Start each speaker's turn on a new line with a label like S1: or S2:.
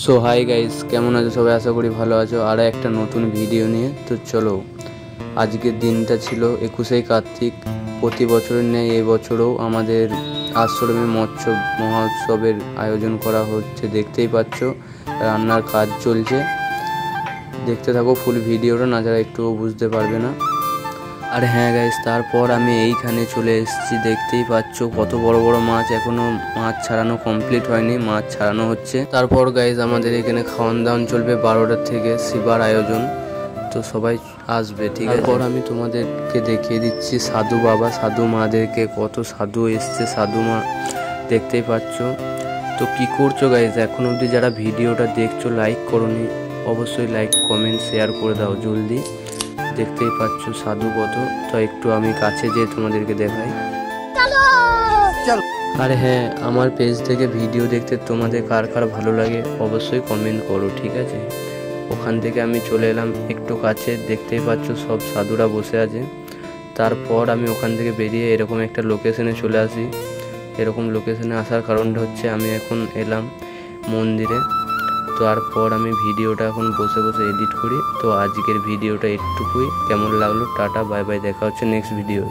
S1: So hi guys, কেমন আছো সবাই? আশা করি ভালো আছো। আর একটা নতুন ভিডিও নিয়ে তো চলো। আজকের দিনটা ছিল 21শে কার্তিক। প্রতি বছরের ন্যায় এবছরও আমাদের আশ্রমে মৎস্য মহোৎসবের আয়োজন করা হচ্ছে। দেখতেই পাচ্ছ রান্নার কাজ চলছে। দেখতে থাকো ফুল ভিডিওটা, না যারা একটুও বুঝতে পারবে না। আর হ্যাঁ গাইস, তারপর আমি এইখানে চলে এসেছি। দেখতেই পাচ্ছ কত বড় বড় মাছ। এখনো মাছ ছাড়ানো কমপ্লিট হয়নি, মাছ ছাড়ানো হচ্ছে। তারপর গাইস আমাদের এখানে খাওয়ান দাওয়ান চলবে 12টার থেকে, শিবার আয়োজন। তো সবাই আসবে, ঠিক আছে? তারপর আমি তোমাদেরকে দেখিয়ে দিচ্ছি সাধু বাবা সাধু মাদেরকে। কত সাধু এসছে, সাধু মা দেখতেই পাচ্ছ। তো কি করছো গাইস? এখন অবধি যারা ভিডিওটা দেখছো লাইক করোনি, অবশ্যই লাইক কমেন্ট শেয়ার করে দাও জলদি। দেখতেই পাচ্ছ সাধু কত। তো একটু আমি কাছে যেয়ে তোমাদেরকে দেখাই। আর হ্যাঁ, আমার পেজ থেকে ভিডিও দেখতে তোমাদের কার কার ভালো লাগে অবশ্যই কমেন্ট করো, ঠিক আছে? ওখান থেকে আমি চলে এলাম একটু কাছে। দেখতেই পাচ্ছ সব সাধুরা বসে আছে। তারপর আমি ওখান থেকে বেরিয়ে এরকম একটা লোকেশনে চলে আসি। এরকম লোকেশনে আসার কারণটা হচ্ছে আমি এখন এলাম মন্দিরে। তারপর আমি ভিডিওটা এখন বসে বসে এডিট করি। তো আজকের ভিডিওটা একটুকুই। কেমন লাগলো? টাটা, বাই বাই, দেখা হচ্ছে নেক্সট ভিডিও।